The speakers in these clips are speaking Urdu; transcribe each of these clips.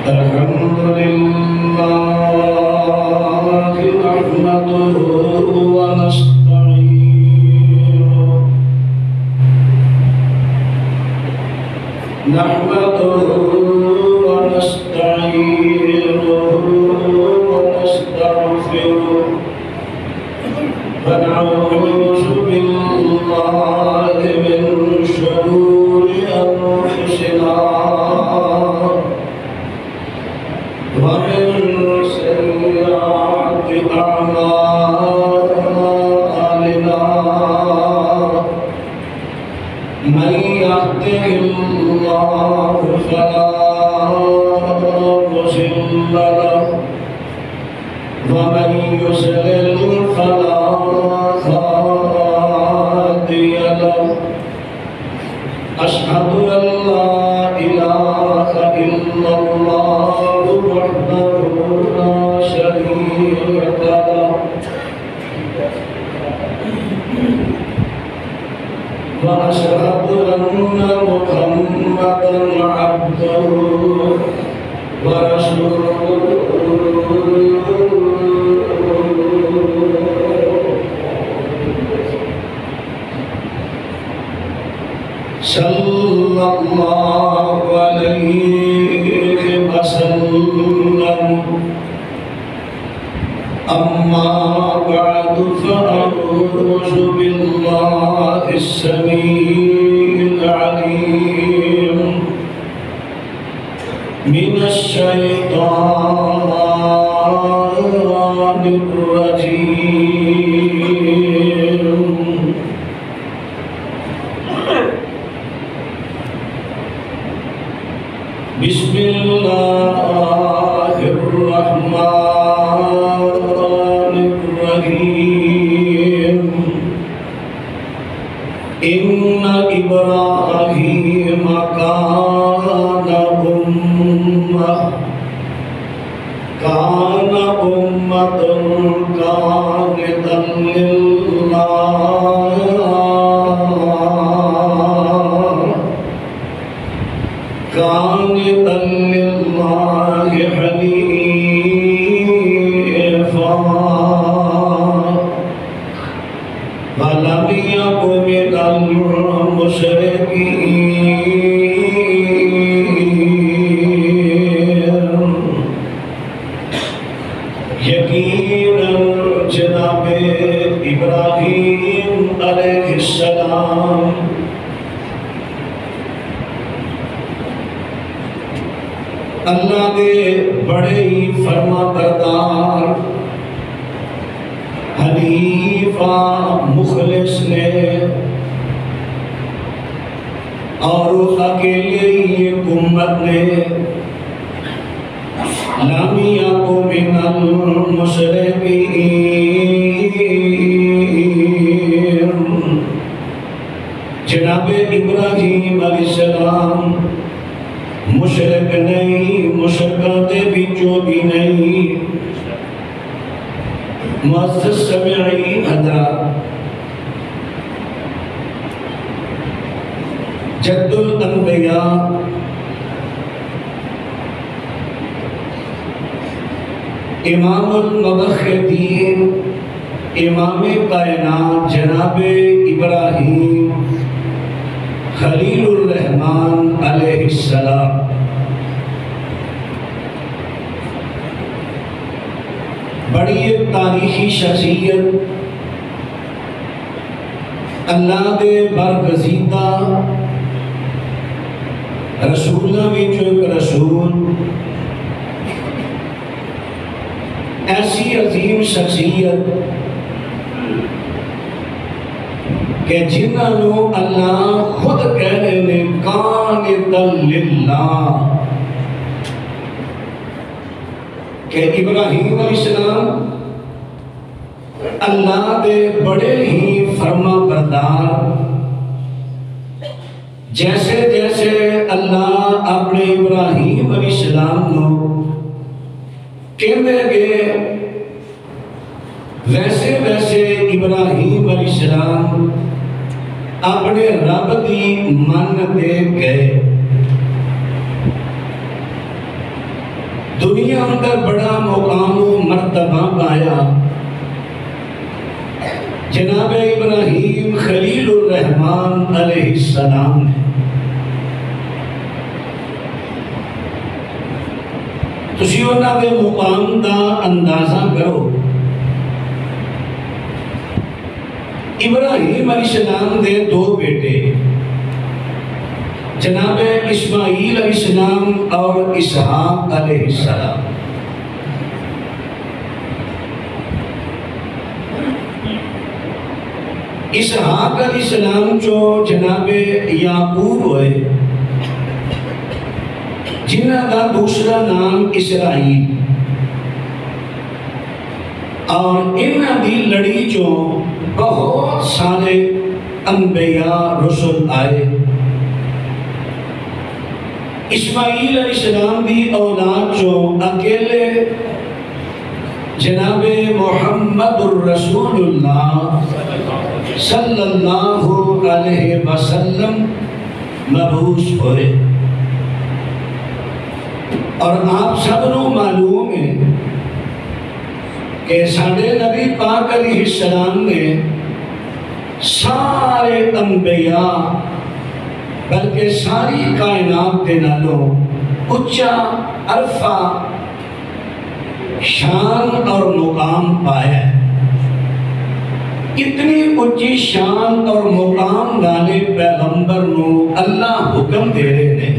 الحمد لله نحمده ونستعينه ونستغفره ونعوذ بالله من شرور أنفسنا ومن سيئات أعمالنا من يهده الله فلا مضل له ومن يضلل فلا هادي له أشهد أن لا إله إلا الله وحده لا شريك له وأشهد أن محمدًا عبده ورسوله صلى الله عليه وسلم أما بعد فأعوذ بالله السميع العليم من الشيطان الرجيم بسم الله الرحمن الرحيم إن إبراهيم كان أمة قانتا لله قانتا لله حنيفا ولم يك من المشركين یقیناً جناب ابراہیم علیہ السلام اللہ کے بڑے ہی فرما بردار حنیفہ مخلص نے اور اکیلے ہی امت نے لم یک من المشرکین جناب ابراہیم علیہ السلام مشرک نہیں، مشرکان دے بچوں بھی نہیں۔ معزز سامعین حضرات، جد الانبیاء امام الموحدین امام کائنات جناب ابراہیم خلیل الرحمن علیہ السلام بڑی ایک تاریخی شخصیت، اللہ دے برگزیدہ رسولہ وچوں ایک رسول، ایسی عظیم شخصیت کہ جنہوں اللہ خود کہہ رہے ہیں قانتا للہ، کہ ابراہیم علیہ السلام اللہ دے بڑے ہی فرما بردار، جیسے جیسے اللہ اپنے ابراہیم علیہ السلام نو کہنے گے ویسے ویسے ابراہیم علیہ السلام اپنے رب دی من دے گئے۔ دنیا اندر بڑا مقام و مرتبہ پایا جناب ابراہیم خلیل الرحمن علیہ السلام نے۔ تسی انہاں دے مقام دا اندازہ کرو۔ ابراہیم علیہ السلام دے دو بیٹے جناب اسماعیل علیہ السلام اور اسحاق علیہ السلام۔ اسحاق علیہ السلام جو جناب یعقوب ہوئے جنہ کا دوسرا نام اسرائیل، اور انہاں دی لڑی جو بہت سارے انبیاء رسول آئے۔ اسماعیل علیہ السلام دی اولاد جو اکیلے جناب محمد الرسول اللہ صلی اللہ علیہ وسلم مبعوث ہوئے، اور آپ سب کو معلوم ہے کہ ساڈے نبی پاک علیہ السلام نے سارے انبیاء بلکہ ساری کائنات کے نالوں اچا عرفہ شان اور مقام پایا ہے۔ اتنی اچھی شان اور مقام والے پیغمبر نو اللہ حکم دے رہے ہیں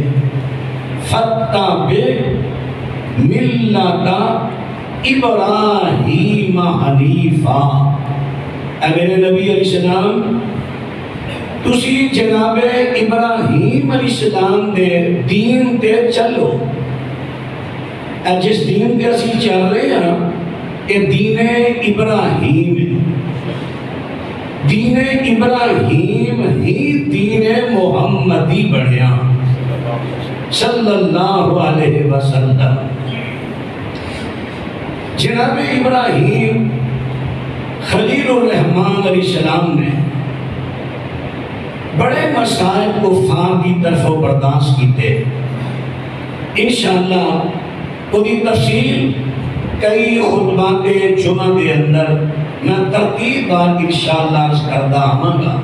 فَاتَّبِعْ مِلَّتَ ابراہیم حنیفا۔ اے میرے نبی علیہ السلام تسی جناب ابراہیم علیہ السلام دے دین تے چلو۔ اے جس دین تے اسی چل رہے ہیں یہ دین ابراہیم ہے۔ دین ابراہیم ہی دین محمدی بڑھیا صلی اللہ علیہ وسلم۔ جناب ابراہیم خلیل الرحمن علیہ السلام نے بڑے مسائل کفار کی طرف برداشت کیتے۔ انشاءاللہ پوری تفصیل کئی خطبات جمعہ کے اندر میں ترتیب بار انشاءاللہ عرض کردہ آمانگا۔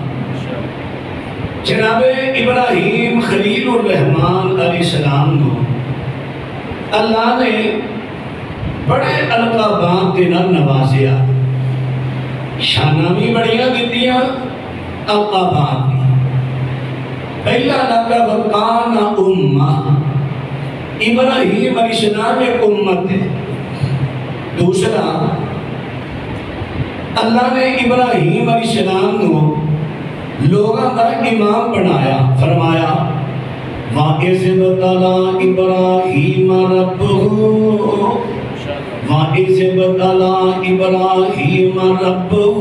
جناب ابراہیم خلیل الرحمن علیہ السلام کو اللہ نے بڑے القابات دینا نوازیا، شانہ بھی بڑیاں دیتیاں، القابات بھی۔ پہلا لقب کان امہ، ابراہیم علیہ السلام ایک امت ہے۔ دوسرا اللہ نے ابراہیم علیہ السلام کو لوگوں کا امام بنایا، فرمایا وَإِذِ ابْتَلَىٰ إِبْرَاهِيمَ رَبُّهُ وَإِذِ ابْتَلَىٰ إِبْرَاهِيمَ رَبُّهُ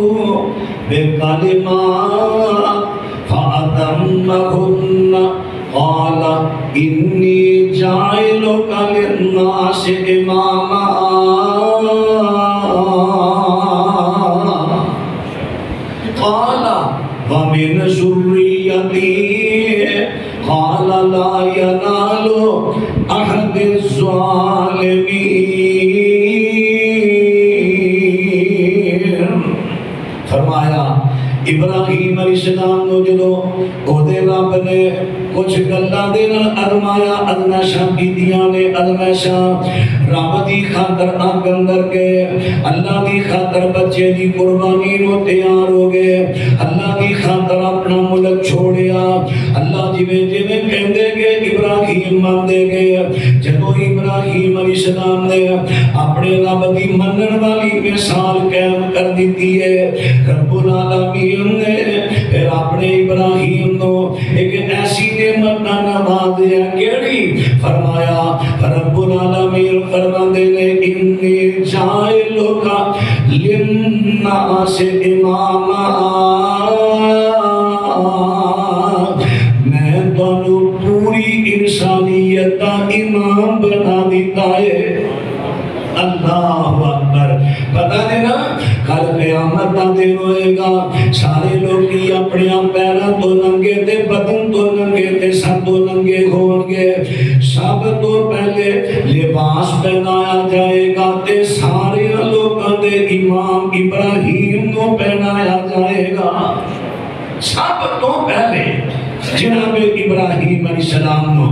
بِكَلِمَاتٍ فَأَتَمَّهُنَّ قَالَ إِنِّي جَاعِلُكَ لِلنَّاسِ إِمَامًا قَالَ وَمِنْ ذُرِّيَّتِي قَالَ لَا يَنَالُ أَحَدِ الظَّالِمِينَ۔ فرمایا ابراہیم علیہ السلام کو جدو دے رب نے کچھ گلہ دینا ارمایا ادنشا کی دیانے ادنشا رب دی خاطر آگ اندر کے اللہ دی خاطر بچے دی قربانی نو تیار ہو گئے، اللہ دی خاطر اپنا ملک چھوڑیا، اللہ جویں کہندے گے ابراہیم ماندے گے۔ جدو ابراہیم علیہ السلام نے اپنے رب دی منن والی مثال قائم کر دیتی ہے، رب العالمین نے پھر اپنے ابراہیم نو ایک ایسی نعمت نواز دیا کیڑی، فرمایا رب العالمین فرماندے نے انی جائلک للناس اماما، میں تانوں پوری انسانیت کا امام بنا دیتا ہے۔ اللہ اکبر۔ پتہ دینا کل قیامت دا دن ہوئے گا، سارے لوگ کی اپنے پیروں تو ننگے تے بدن تو ننگے تے سر تو ننگے ہون گے۔ سب تو پہلے لباس لباس پہنایا جائے گا تے سارے لوگوں دے امام ابراہیم کو پہنایا جائے گا. سب تو پہلے جناب ابراہیم علیہ السلام کو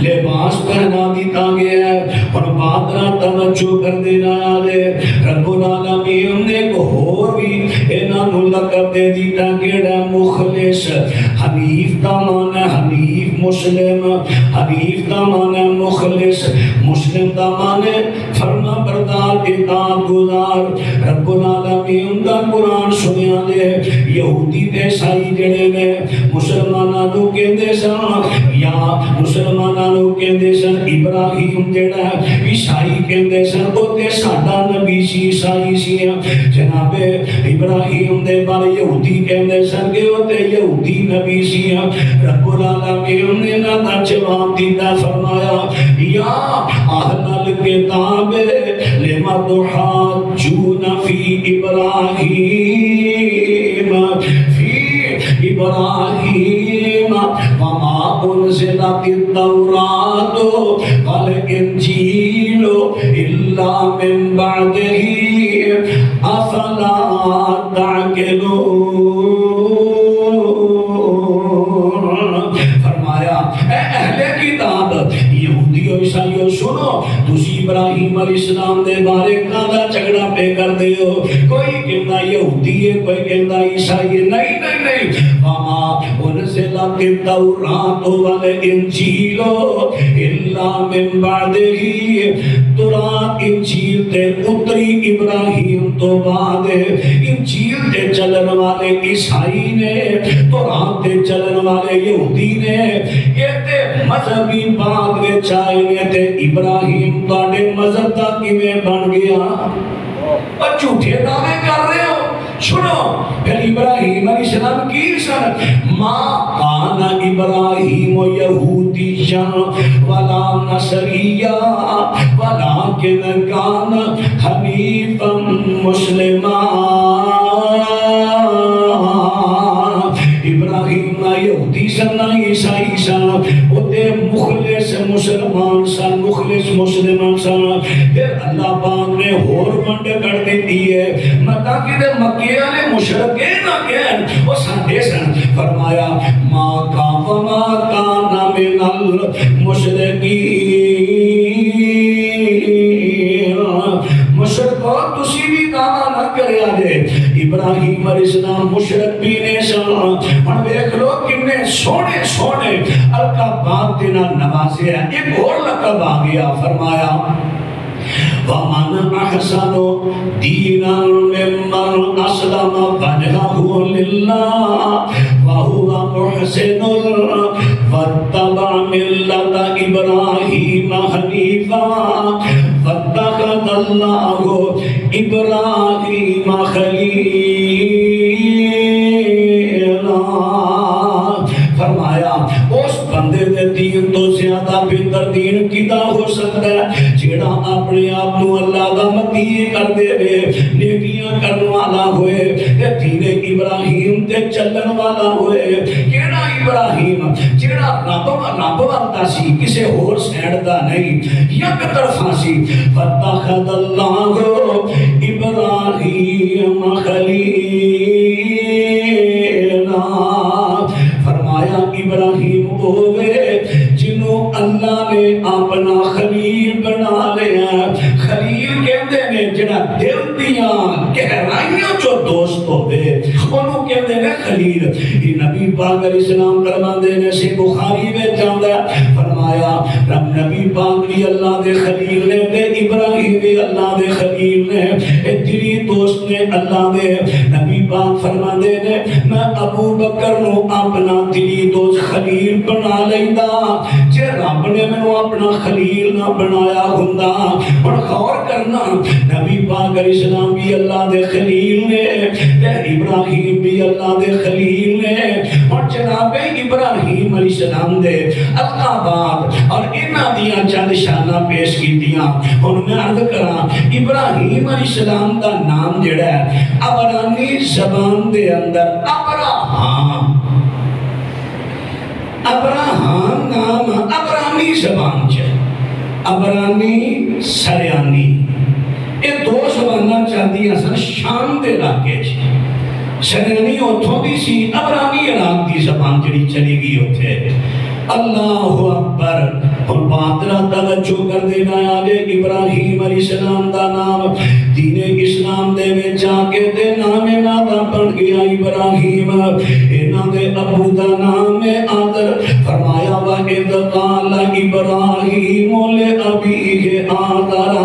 لباس پہنا دیتا گیا ہے. اور بادرہ توجہ کر دینا آلے رب العالمین نے کو اور بھی انہوں لقب دے دیتا گیڑا مخلص. حنیف دا معنی حنیف مسلم، حنیف دا معنی مخلص، مسلم دا معنی فرما بردار اطاعت گزار. رب العالمین دا قرآن سنیا دے یہودی تے عیسائی جڑے نے مسلمانوں کو کہندے سن یا مسلمانوں کہندے سن ابراہیم جڑا عیسائی کہندے سن او تے ساڈا نبی سی عیسائی سی. جناب ابراہیم دے بارے یہودی کہندے سن کہ او تے یہودی نبی سی. رب العالمین نے نہ جواب دیتا فرمایا یا اہل الکتاب لما تحاجون فی ابراہیم ابراہیم وما انزلت التوراۃ والانجیل الا من بعدہ افلا تعقلون. فرمایا اے اہل کتاب یہودیو عیسائیو سنو تسی ابراہیم علیہ السلام دے بارے کادا جھگڑا پہ کر دے ہو. کوئی کہندا یہودی ہے کوئی کہندا عیسائی ہے. نہیں نہیں نہیں. وما انزلت التوراۃ والانجیل الا من بعدہ. تورات انجیل تے اتری ابراہیم تو بعد. انجیل تے چلن والے عیسائی نے، تورات تے چلن والے یہودی نے. یہ تے مذہبی بعد وچ آئے نے تے ابراہیم تواڈے مذہب دا کیویں بن گیا؟ اور جھوٹے دعوے کر رہے ہو. سنو پھر ابراہیم علیہ السلام کی سن ما کان ابراہیم یہودیا ولا نصریا ولکن کان حنیفا مسلما. ابراہیم نہ یہودی سن نہ عیسائی سن، وہ تے مخلص مسلمان سن، مخلص مسلمان سن. پھر اللہ پاک نے اور منڈ کر دیتی ہے متا کہ مکے والے مشرکے نہ کہن وہ ساڈے سن. فرمایا ما کان من المشرکین. مشرکو تسی بھی دعویٰ نہ کریا جے ابراہیم علیہ السلام مشرک بھی نے سن. ہن دیکھ لو کتنے سونے سونے القابات دینا نوازے ہیں. ایک اور لقب آ گیا. فرمایا وَمَنْ أَحْسَنُ دِينًا مِّمَّنْ أَسْلَمَ وَجْهَهُ لِلَّهِ وَهُوَ مُحْسِنٌ وَاتَّبَعَ مِلَّةَ إِبْرَاهِيمَ حَنِيفًا وَاتَّخَذَ اللَّهُ إِبْرَاهِيمَ خَلِيلًا. فرمایا اس بندے دے دین تو زیادہ بہتر دین کدا ہو سکتا ہے جیڑا اپنے آپ کو اللہ دا متی کر دے وے، نیکیاں کرنے والا ہوئے، تے دین ابراہیم تے چلن والا ہوئے. کیڑا ابراہیم جیڑا رب وانتا سی، کسے ہور سینڈ دا نہیں، یک طرفہ سی. فَاتَّخَذَ اللَّهُ إِبْرَاهِيمَ خَلِيلًا. فرمایا ابراہیم ہوئے جنہوں اللہ نے اپنا خلیل بنا لیا. خلیل کہتے ہیں جنہاں دل دیاں گہرائیاں جو دوست ہوئے انہوں کہتے ہیں خلیل. یہ نبی پاک علیہ السلام فرمان دینے سے بخاری میں جاندہ فرمایا رب نبی پاک بھی اللہ دے خلیل نے تے ابراہیم بھی اللہ دے خلیل نے. دلی دوست نے اللہ دے. نبی پاک فرمان دینے میں ابو بکر نو اپنا دلی دوست خلیل بنا لیندہ جے رب نے میں اپنا خلیل نہ بنایا ہندہ. اور غور کرنا نبی پاک علیہ السلام بھی اللہ دے خلیل نے تے ابراہیم بھی اللہ دے خلیل نے. اور جناب ابراہیم علیہ السلام دے القابات اور انہاں دیاں چند شانہ پیش کی دیاں. اور میں عرض کرا ابراہیم علیہ السلام دا نام جڑا ہے عبرانی زبان دے اندر ابراہام نام عبرانی زبان چھے. عبرانی سریانی یہ دو زباناں چاہتی ہیں سن شام دے علاقے سریانی اتھوں دی سی عبرانی عراق دی زبان جڑی چلی گئی اتھے اللہ اکبر اور باترہ توجہ کر دینا آگے ابراہیم علیہ السلام دا نام دین اسلام دے میں جا کے دے نام نادا پڑھ گیا ابراہیم اینا دے ابو دا نام آدر فرمایا وَإِذْ قَالَ إِبْرَاهِيمُ لِأَبِيهِ آدَرَ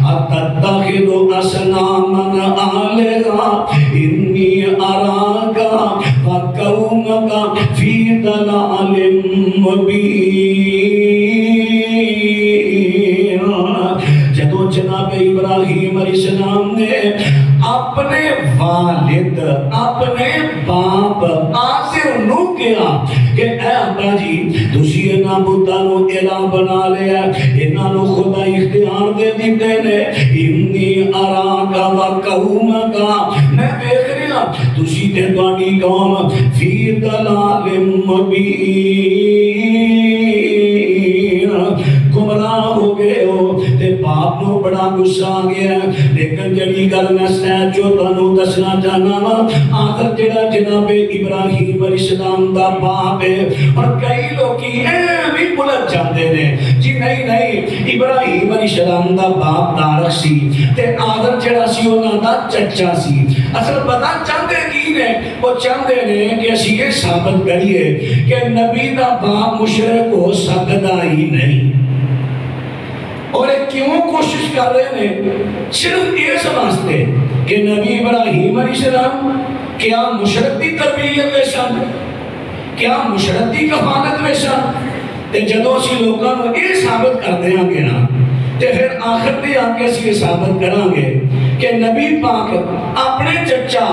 أَتَتَّخِذُ أَصْنَامًا آلِهَةً إِنِّي أَرَاكَ وَقَوْمَكَ فِي ضَلَالٍ جدو جناب ابراہیم علیہ السلام نے اپنے والد اپنے باپ آزر نو کیا کہ اے ابا جی تسی اینا بودانو الہ بنا لیا اینا نو خدا اختیار دے دیتے نے انی اراکا و قومکا میں دیکھ رہا تسی تے دوانی قوم فی دلال مبین گمراہ ہو گئے ہو تے باپ نو بڑا غصہ آ گیا لیکن جڑی گل میں سچ جو تانوں دسنا چاہنا وا آخر جڑا جناب ابراہیم علیہ السلام دا باپ ہے اور کئی لوگ بھی بلند جاندے نے جی نہیں ابراہیم علیہ السلام دا باپ تارک سی تے آخر جڑا سی انہاں دا چچا سی اصل پتہ چاہتے کی نے وہ چاہتے نے کہ اسی یہ ثابت کریے کہ نبی دا باپ مشرک ہو سکتا ہی نہیں اور کیوں کوشش کر رہے ہیں صرف اس واسطے کہ نبی ابراہیم علیہ السلام کیا مشرک دی تربیت میں سن کیا مشرک دی کفالت میں سن تے جدو اسی لوگوں کو یہ ثابت کر دیں گے نا تے پھر آخر دے آگے اسی یہ ثابت کریں گے کہ نبی پاک اپنے چچا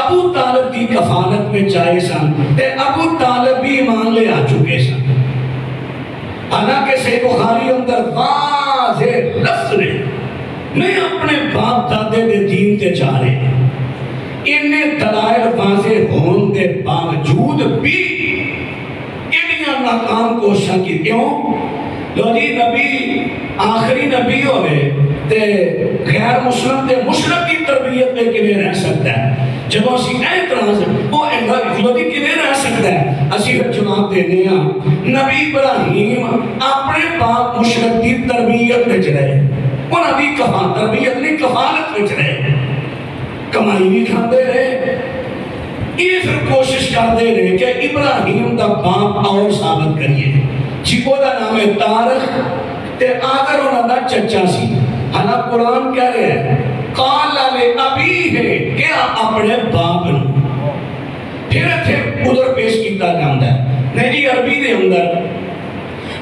ابو طالب دی کفالت میں چاہے سن تے ابو طالب بھی ایمان لے آ چکے سن حالانکہ صحیح بخاری اندر واضح لفظ نے میں اپنے باپ دادے دے دین تے جا رہے انہیں دلائل واضح ہون دے باوجود بھی انہیں ناکام کوششاں کی کیوں؟ لو جی نبی آخری نبی ہوئے تے غیر مسلم تے مشرک کی تربیت میں کنے رہ سکتا ہے جب اسی اعتراض وہ اخلاقی کنے رہ سکتا ہے اسی پھر جواب دینے ہیں نبی ابراہیم اپنے باپ مشرک کی تربیت میں رہے وہ نبی تربیت نہیں کفالت میں رہے کمائی بھی کھاندے رہے یہ پھر کوشش کرتے رہے کہ ابراہیم دا باپ اور ثابت کریے جیپو دا نام ہے تارخ تے آگر انہوں دا چچا سی حالا قرآن کہہ رہے ہیں قال لے ابی ہے کیا اپنے باپ نے پھر تھے ادھر پیش کیتا جاندہ ہے میری عربی دے اندر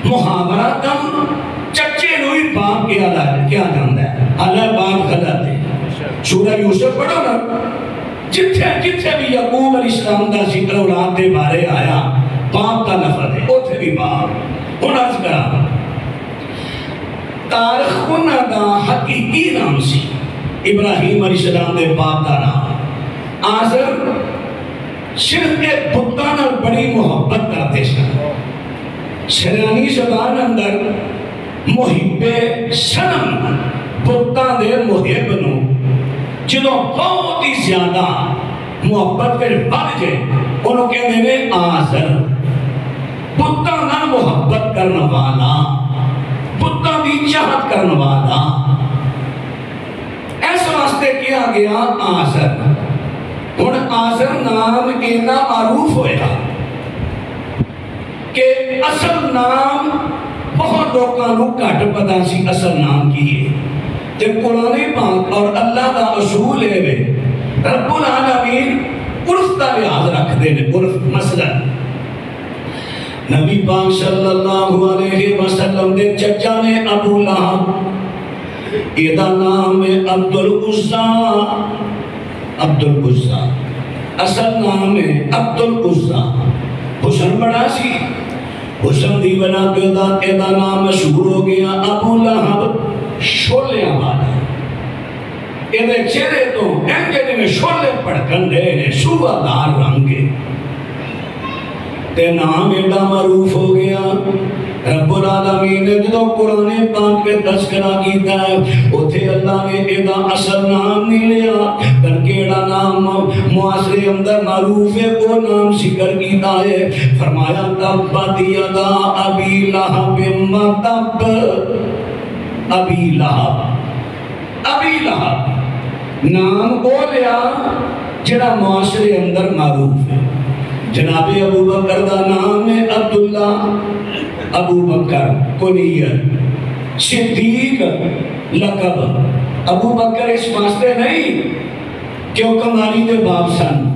محاورہ کم چچے نوی باپ کیا جاندہ ہے حالا باپ غلط ہے سورہ یوسف پڑھو نا جتھے بھی یعقوب علیہ السلام دا ذکر اولاد دے بارے آیا باپ کا لفظ ہے اوتھے بھی باپ انہاں عرض کرا تارخ انہاں دا حقیقی نام سی ابراہیم علیہ السلام دے باپ دا نام آزر صرف ایک بتانا بڑی محبت کرتے سن سرانی زبان اندر محب سنم بتان دے محب نو جنہوں بہت ہی زیادہ محبت کر بڑھ جائے انہوں کہنے میں آزر بتانا محبت کرنا والا بتانا دی چاہت کرنا والا ایسا واسطے کیا گیا آزر اور آزر نام اینا معروف ہویا کہ اصل نام بہت لوگوں کٹ پتا سی اصل نام کی ہے جب قرآن پاک اور اللہ کا اصول ہے رب العالمین عرف کا لحاظ رکھ دے عرف مثلا نبی پاک صلی اللہ علیہ وسلم دے چچا نے ابو لہب یہ نام ہے عبدالعزا عبدالعزا اصل نام ہے عبدالعزا حسن بڑا سی حسن دی بنا کے دا نام مشہور ہو گیا ابو لہب شولے آباد یہ چہرے تو انجنے میں شولے پڑکن رہے صوبہ دار رنگے تے نام ایڈا معروف ہو گیا رب العالمین نے جو قرآن پاک پہ تذکرہ کیتا ہے اتھے اللہ نے ایدہ اصل نام نہیں لیا بلکہ ایڈا نام معاشرے اندر معروف ہے وہ نام ذکر کیتا ہے فرمایا تبت یدا ابی لہب وتب ابی لہب نام وہ لیا جڑا معاشرے اندر معروف ہے جناب ابو بکر دا نام ہے عبداللہ ابو بکر کنیت صدیق لقب ابو بکر اس واسطے نہیں کہ وہ کماری دے باپ سن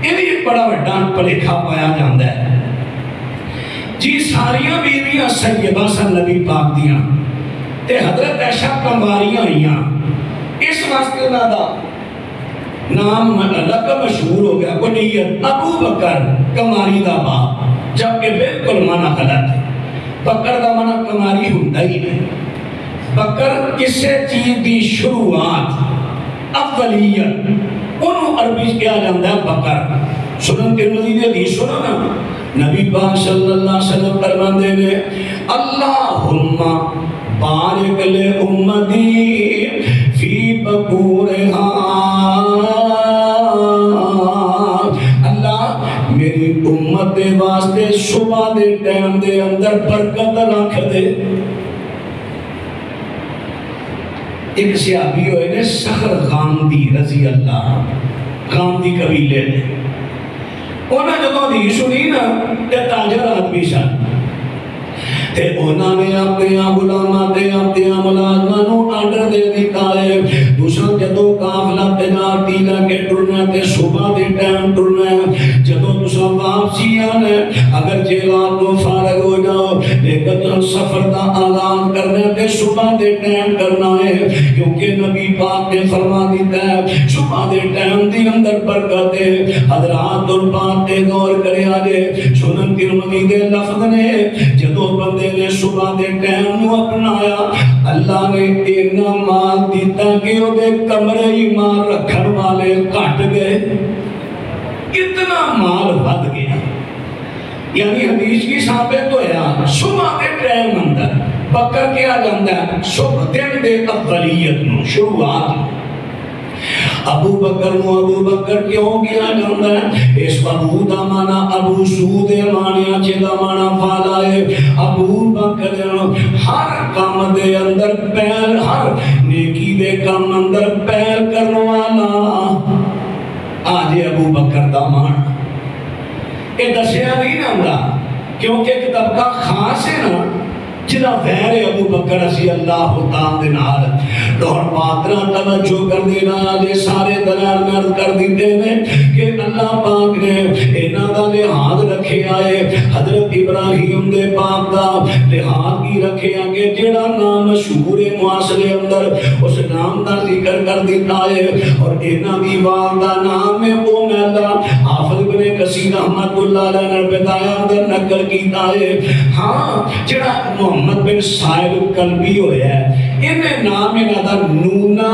یہ بھی ایک بڑا بڑا پلیکھا پایا جاندہ ہے جی ساریاں بیویاں سیدہ سن نبی پاک دیاں تے حضرت عائشہ کماریاں ہوئیاں اس واسطے نہ دا نام لقب مشہور ہو گیا کنیت ابو بکر کماری دا باپ جبکہ بالکل معنی غلط ہے بکر دا معنی کماری ہوتا ہی نہیں بکر کسے چیز دی شروعات اولیت انہوں عربی کیا جاندہ ہے بکر سنن ترمذی دی حدیث سنو نا نبی پاک صلی اللہ علیہ وسلم فرماندے نے اللہم بارک لے امتی فی بکورہا اللہ میری امت دے واسطے صبح دے ٹائم دے اندر برکت رکھ دے ایک صحابی ہوئے نے سخر غامدی رضی اللہ غامدی قبیلے نے انہوں نے جب دی سنی نا تے تاجر آدمی سن تے انہوں نے اپنے غلامات اپنے ملازمانوں آرڈر دے دیتا ہے دوسرا جدو کافلہ تجارتی لگے ٹرنا تے صبح دے ٹائم ٹرنا ہے جدو دوسرا واپسی آنے اگر جیلات کو فارغ ہو جاؤ لیکن سفر دا اعلان کرنے تے صبح دے ٹائم کرنا ہے کیونکہ نبی پاک نے فرما دیتا ہے صبح دے ٹائم دی اندر برکت ہے حضرات اور بات دے دور کرے آجے سنن ترمذی دے لفظ نے جدو بندے نے صبح دے ٹائم نو اپنایا اللہ نے اتنا مال دیتا کہ وہ دے کمرے ہی مال رکھن والے کٹ گئے اتنا مال بھد گیا یعنی حدیث کی ثابت تو ہے صبح دے ٹائم اندر بکر کیا جاندہ ہے صبح دن دے اولیت نو شروعات ابو بکر نو ابو بکر کیوں کیا جاندہ ہے اس ابو دا مانا ابو سود مانیا چیدہ مانا فالا ہے ابو بکر ہر کام دے اندر پہل ہر نیکی دے کام اندر پہل کرنوالا آج ابو بکر دا مانا یہ دسیا نہیں نہ کیونکہ ایک طبقہ خاص ہے نا جنہ غیر ابو بکر رضی اللہ تعالیٰ دنال اور پاترہ توجہ کر دینا دے سارے دلال مرد کر دیتے ہیں کہ اللہ پاک نے انہاں دا لحاظ رکھے آئے حضرت ابراہیم دے پاک دا لحاظ کی رکھے آگے جڑا نام مشہور معاشرے اندر اس نام دا ذکر کر دیتا ہے اور انہاں دی والدہ نام ہے وہ میلا حافظ بن کثیر احمد اللہ علیہ نے بتایا اندر نقل کیتا ہے ہاں جڑا محمد بن صاحب قلبی ہویا ہے انہیں نام انہاں دا نونا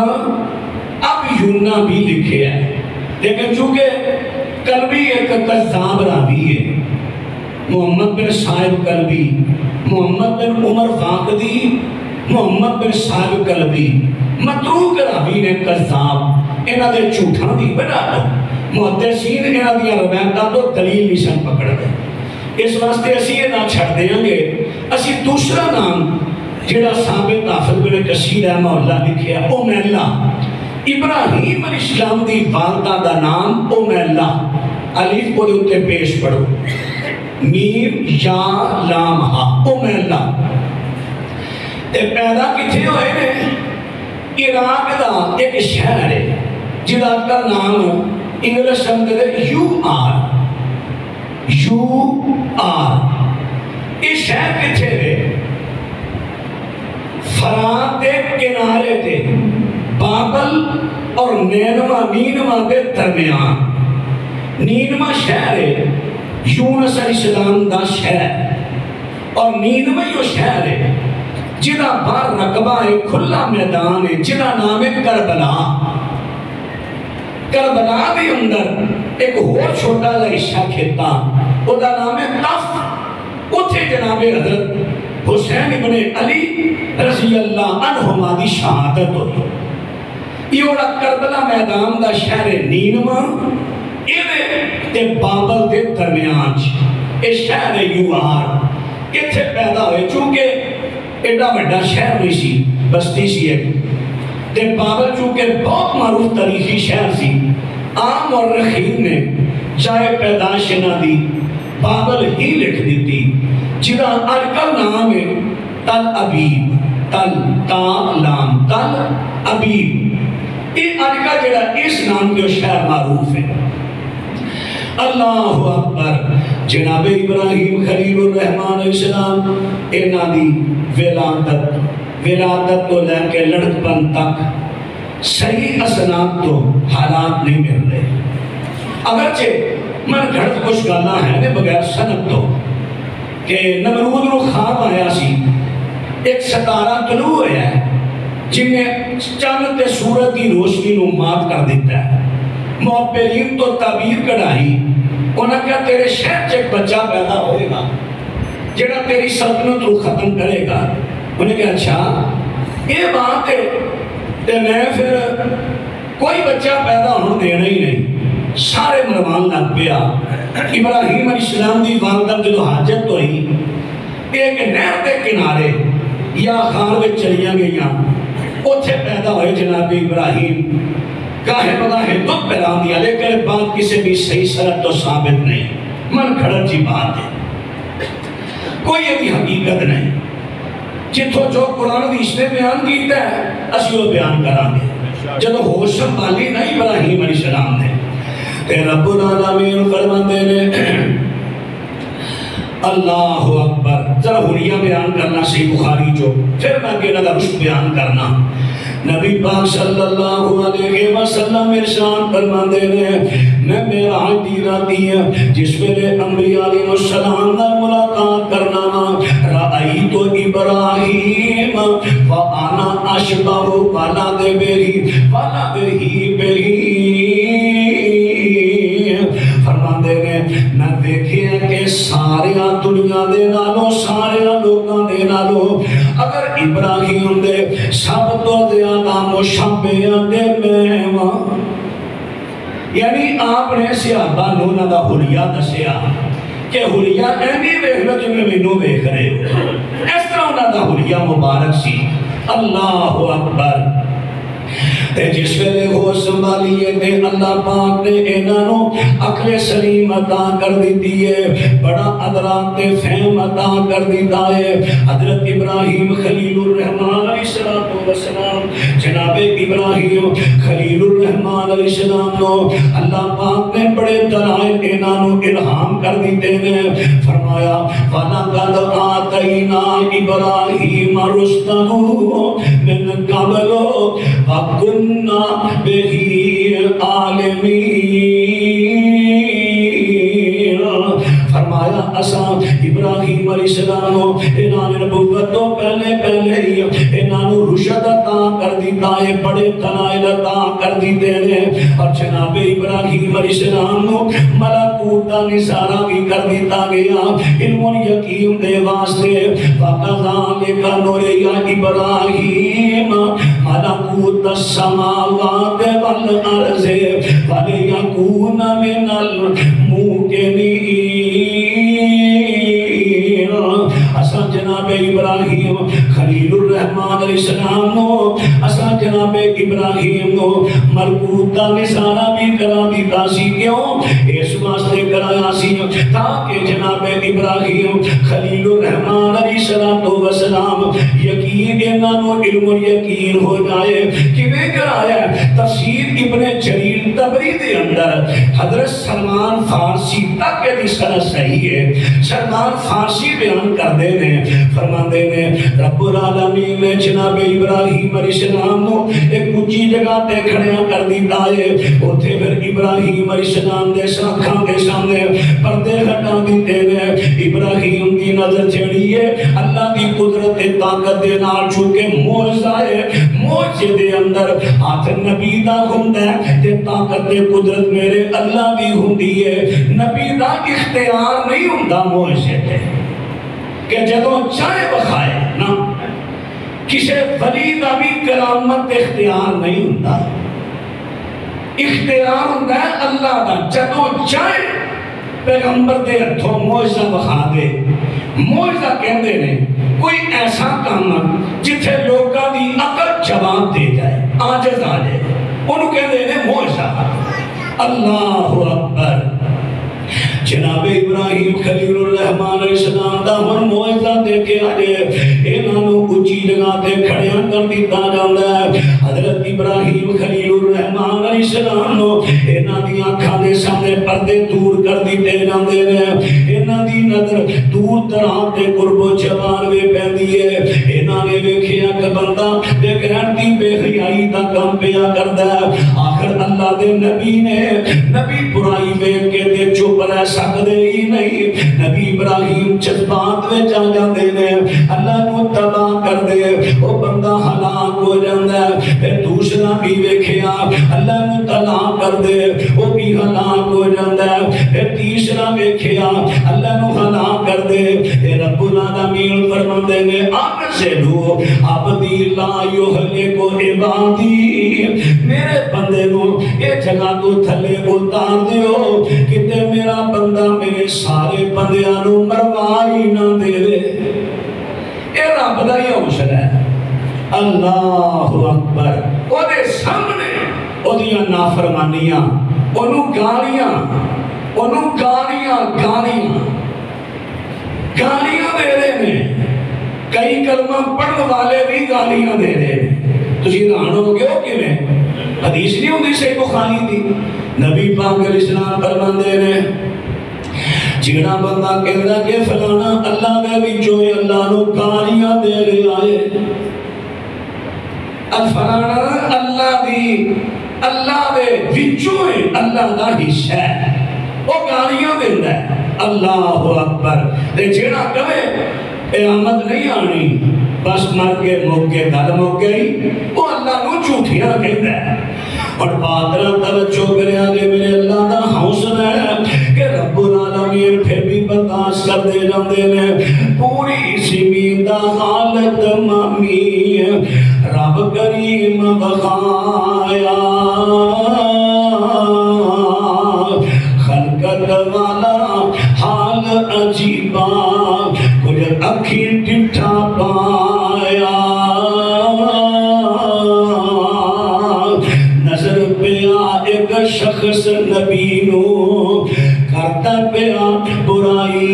اب یونا بھی لکھے ہے لیکن چونکہ قلبی ایک قذاب راوی ہے محمد بن صاحب قلبی محمد بن عمر فاقدی محمد بن صاحب قلبی متروک راوی نے قذاب انہاں دے جھوٹاں دی بنا دو محدثین انہاں دیاں روایتاں تو دلیل نشان پکڑ گئے اس واسطے اسی یہ نہ چھڑ دیں گے اسی دوسرا نام جڑا ثابت حافظ بن کثیر رحمہ اللہ لکھیا امیلہ ابراہیم علیہ السلام دی والدہ دا نام امیلہ الف کو دے اتے پیش پڑھو میم یا لام ہا امیلہ پیدا کتھے ہوئے نے عراق دا ایک شہر ہے جدا کا نام انگلش اندر یو آر اس شہر کتھے ہے فرات دے کنارے دے بابل اور نینما دے درمیان نینما شہر ہے یونس علیہ السلام دا شہر اور نینما یہ شہر ہے جنہ بار رقبہ ہے کھلا میدان ہے جنہ نام ہے کربلا کربلا بھی اندر ایک اور چھوٹا سا حصہ کھیتا وہ دا نام ہے طف اتھے جناب حضرت حسین ابن علی رضی اللہ عنہما دی شہادت ہوئی. یہ اوڑا کربلا میدان دا شہر نینوا تے بابل دے درمیان اے شہر یوار اتھے پیدا ہوئے. چونکہ ایڈا بڑا شہر نہیں سی، بستی سی ایک. تے بابل چونکہ بہت معروف تاریخی شہر سی، عام اور رخیم نے جائے پیدائش نہ دی بابل ہی لکھ دیتی، جدا ارکل نام ہے تل ابیب. تل تا لام تل ابیب. یہ ارکا جڑا اس نام کے شہر معروف ہے. اللہ اکبر. جناب ابراہیم خلیل الرحمن علیہ السلام انہاں دی ولادت کو لے کے لڑکپن تک صحیح اسناد تو حالات نہیں مل رہے. اگرچہ من گھڑت کچھ گانا ہے نے بغیر سند تو کہ نمرود نو خواب آیا سی ایک ستارہ طلوع ہوا ہے جن نے چاند تے سورج کی روشنی نو مات کر دیتا ہے. معبرین تو تعبیر کڑائی، انہاں کہا تیرے شہر چ ایک بچہ پیدا ہوئے گا جڑا تیری سلطنت کو ختم کرے گا. انہیں کہا اچھا یہ بات ہے تے میں پھر کوئی بچہ پیدا ہونے دینا ہی نہیں. سارے مروان لگ پیا. ابراہیم علیہ السلام دی والدہ جو حاجت ہوئی ایک نہر کے کنارے یا خان میں چلیاں گئیاں اتھے پیدا ہوئے جناب ابراہیم. کاہے بگاہے دکھ پیران دیا لیکن بات کسی بھی صحیح سرد تو ثابت نہیں. من کھڑا جی بات ہے، کوئی ابھی حقیقت نہیں. جتھو جو قرآن حدیث نے بیان کیتا ہے اسی وہ بیان کران گے. جب ہوش سنبھالی نہیں ابراہیم علیہ السلام نے تے رب العالمین فرماندے نے اللہ اکبر. ذرا حلیہ بیان کرنا سی بخاری جو، پھر میں کہ نہ رشد بیان کرنا. نبی پاک صلی اللہ علیہ وسلم ارشاد فرماندے نے میں معراج دی راتی ہے جس ویلے انبیاء علیہ السلام نال ملاقات کرنا رأیت ابراہیم وانا اشبہ ولد بہی فرماندے نے میں دیکھیا کہ سارے دنیا دے نالوں سارے لوگاں دے نالوں اگر ابراہیم دے سب تو زیادہ مشابہ دے میں یعنی آپ نے صحابہ نونہ دا حلیہ دسیا کہ حلیہ اینی ویکھ لو جی میں مینوں ویکھ رہے ہو. اس طرح انہاں دا حلیہ مبارک سی. اللہ اکبر. تے جس ویلے ہو سنبھالیے تے اللہ پاک نے انہاں نو عقل سلیم عطا کر دیتی ہے، بڑا ادراک تے فہم عطا کر دیتا ہے. حضرت ابراہیم خلیل الرحمن علیہ السلام جناب ابراہیم خلیل الرحمن علیہ السلام نو اللہ پاک نے بڑے دلائل انہاں نو الہام کر دیتے ہیں. فرمایا وَلَقَدْ آتَيْنَا إِبْرَاهِيمَ رُشْدَهُ مِنْ قَبْلُ وَكُنَّا بِهِ عَالِمِينَ. فرمایا اساں ابراہیم علیہ السلام کو انہاں نے نبوت تو پہلے ہی انہاں نو رشد عطا کر دیتا ہے، بڑے دلائل عطا کر دیتے ہیں. اور جناب ابراہیم علیہ السلام کو ملکوت دا نظارہ بھی کر دیتا گیا علم و یقین دے واسطے. وَكَذَلِكَ نُرِيَ إِبْرَاهِيمَ مَلَكُوتَ السَّمَاوَاتِ وَالْأَرْضِ وَلِيَكُونَ مِنَ الْمُوقِنِينَ. اساں جناب ابراہیم خلیل الرحمن علیہ السلام نو اساں جناب ابراہیم نو ملکوت دا نظارہ بھی کرا دیتا سی. کیوں؟ اس واسطے کرایا سی تاکہ جناب ابراہیم خلیل الرحمن علیہ السلام یقین انہاں نو علم و یقین ہو جائے. کیویں کرایا؟ تفسیر ابن جریر طبری دے اندر حضرت سلمان فارسی تک دی سند صحیح ہے. سلمان فارسی بیان کر دے نے فرماندے نے رب العالمین نے جناب ابراہیم علیہ السلام نو ایک اونچی جگہ تے کھڑیا کر دیتا ہے. اوتھے پھر ابراہیم علیہ السلام دے ساکھاں دے سامنے پردے ہٹا دیتے نے. ابراہیم دی نظر جڑی ہے اللہ دی قدرت تے طاقت دے نال چونکہ معجزہ ہے، معجزے دے اندر ہاتھ نبی دا ہوندا ہے تے طاقت تے قدرت میرے اللہ دی ہوندی ہے. نبی دا اختیار نہیں ہوندا معجزے تے. کہ جدوں چاہے بخائے نا کسے ولی دا بھی کرامت اختیار نہیں ہوتا، اختیار ہوتا ہے اللہ دا، جدوں چاہے پیغمبر دے ہتھوں معجزہ بخا دے۔ معجزہ کہندے نے کوئی ایسا کام جتھے لوکاں دی عقل جواب دے جائے، عاجز آ جائے، انہوں کہندے نے معجزہ۔ اللہ اکبر۔ جناب ابراہیم خلیل الرحمن علیہ السلام دا ہن معجزہ دیکھے آجے انہاں نوں اونچی جگہ تے کھڑیاں کر دتا جاندا ہے۔ حضرت ابراہیم خلیل الرحمن علیہ السلام نوں انہاں دی اکھاں دے سامنے پردے دور کر دتے جاندے نے، انہاں دی نظر دور دراز تے قرب و جوار وے پیندی ہے۔ انہاں نے ویکھیا کہ بندہ بے غیرتی بے حیائی دا کام پیا کردا ہے۔ آخر اللہ دے نبی نے نبی برائی ویکھ کے تے چپ رہ سکدے ہی نہیں۔ نبی ابراہیم جذبات وچ آ جاندے نے، اللہ نو تباہ کر دے، او بندہ ہلاک ہو جاندا ہے۔ پھر دوسرا بھی ویکھیا اللہ نو طلاق کر دے، او بھی ہلاک ہو جاندا ہے۔ پھر تیسرا ویکھیا اللہ نو ہلاک کر دے، اے رب العالمین فرماندے نے اقسلو عبدی لا یہلک عبادی، میرے بندے نو اے جگہ تو تھلے اتار دیو کہ میرا بندہ میرے سارے بندیاں نو مروا ہی نہ دے دے۔ اے رب دا ہی حوصلہ ہے۔ اللہ اکبر۔ او دے سامنے او دیاں نافرمانیاں، انہوں گالیاں دے رہے ہیں۔ کئی کلمہ پڑھن والے بھی گالیاں دے رہے ہیں۔ تسی حیران ہو گئے ہو کہ میں حدیث نہیں ہوندی صحیح بخاری دی، نبی پاک علیہ السلام فرماندے نے جیڑا بندہ کہندا کہ فلانا اللہ دے وچوں اللہ نو گالیاں دے رہا ہے، فلانا اللہ دے وچوں اللہ دا حصہ ہے، وہ گالیاں دیندا ہے۔ اللہ اکبر۔ تے جیڑا کہے قیامت نہیں آنی، بس مر کے موقع گل مک گئی، وہ اللہ نو جھوٹیاں کہندا ہے۔ اور بادرہ توجہ کریا دے میرے اللہ دا حوصلہ ہے کہ رب العالمین پھر بھی برداشت کر دے جاندے نے۔ پوری زمین دا حالت مامی رب کریم بخایا، خلقت والا حال عجیبا کچھ اکھی ٹھٹھا پایا، نظر پیا ایک شخص نبی نو کرتا پیا برائی،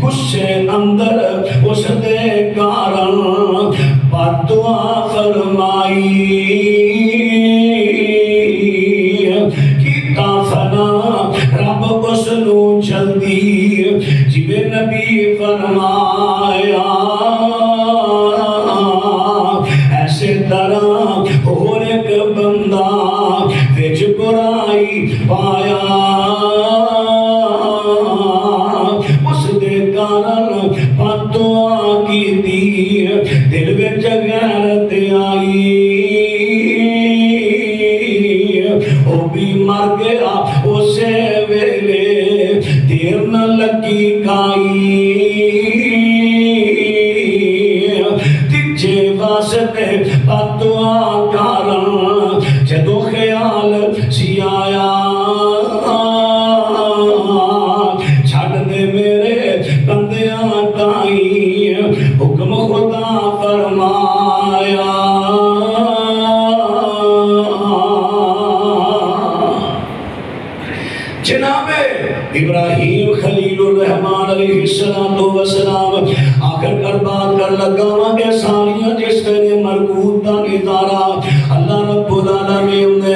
غصے اندر اس دے کارن بد دعا فرمائی، کیتا فنا رب اس نو جلدی جویں نبی فرمایا، ایسے طرح اور ایک بندہ وچ برائی پایا، اس دے کارن بد دعا کیتی، دل وچ غیرت آئی، او بھی مر گیا اسے ویلے، دیر نہ لگی کائی، تجھے واسطے بد دعا کارن جدو خیال سی آیا، چھڑ دے میرے بندیاں تائیں حکم خدا فرمایا۔ جناب ابراہیم خلیل الرحمن علیہ السلام آخر کر بات کر لگا وہاں کے ساریاں جس نے مربوط دا نظارہ اللہ رب العالمین نے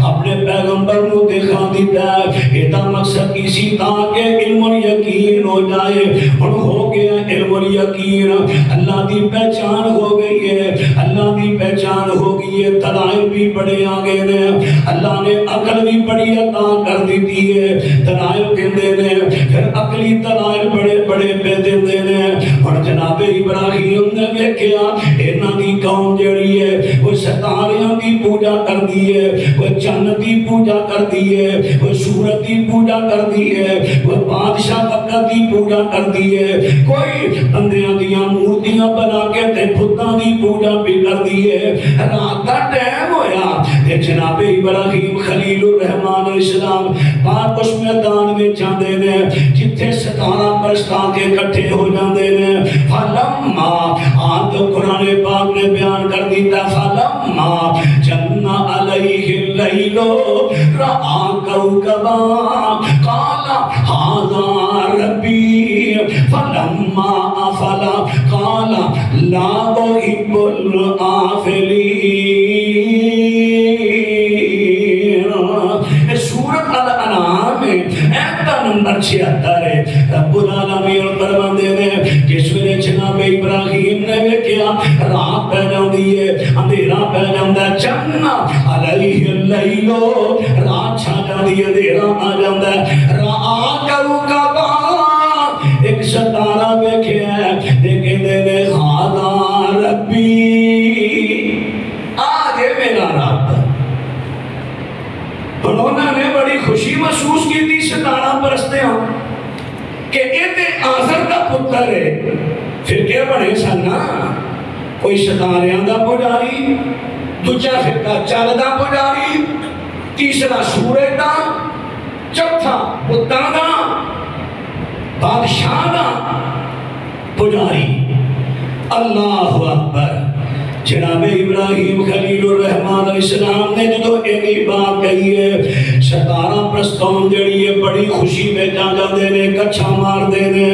اپنے پیغمبر نو دکھا دیتا ہے۔ یہ مقصد کسی تاکہ علم و یقین ہو جائے، اور ہو گیا علم و یقین، اللہ دی پہچان ہو گئی ہے، اللہ دی پہچان ہو گئی ہے، دلائل بھی بڑے آگے نے، اللہ نے عقل بھی بڑی عطا کر دیتی ہے، دلائل دیندے نے، پھر عقلی دلائل بڑے بڑے پہ دیندے نے۔ اور جناب ابراہیم نے دیکھیا انہاں دی قوم جڑی ہے وہ ستاریاں دی پوجا کر دیئے، وہ چند دی پوجا کر دیئے، وہ سورت دی پوجا کر دیئے، وہ بادشاہ وقت دی پوجا کر دیئے، کوئی بندیاں دیاں مورتیاں بنا کے تے بتاں دی پوجا بھی کر دیئے۔ رات کا ٹائم ہویا تے جناب ابراہیم خلیل الرحمن علیہ السلام پاک اس میدان میں جاندے نے جتھے ستارہ پرستان کے کٹھے ہو جاندے نے۔ فلما آن تو قرآن پاک نے بیان کر دیتا، فلما جن علیہ اللیل رآ کوکبا قال ھذا ربی فلما افلا قال لا احب الآفلین۔ سورۃ الانعام میں ایتہ نمبر 76 ہے۔ رب العالمین فرماندے نے جس ویلے جناب ابراہیم نے ویکھیا رات پہ جاندی ہے، اندھیرا پہ جاندا ہے، جن علیہ اللیل رات چھا جاندی ہے، اندھیرا آ جاندا ہے، رآ کوکبا ایک ستارہ ویکھیا ہے، کہندے نے ھذا ربی، آج ہے میرا رب۔ انہوں نے بڑی خوشی محسوس کی تھی ستارہ پرستے ہوں کہ ایتے آزر کا پتر ہے، پھر کیا بڑے سننا کوئی ستاریاں دا پجاری، دوجہ فرقہ چل دا پجاری، تیسرا سورج دا، چوتھا بتاں دا، بادشاہ دا پجاری۔ اللہ اکبر۔ جناب ابراہیم خلیل الرحمن علیہ السلام نے جو ایک بات کہی ہے، ستارہ پرستان جڑی ہے بڑی خوشی میں جاندے نے، کچھا مار دے نے،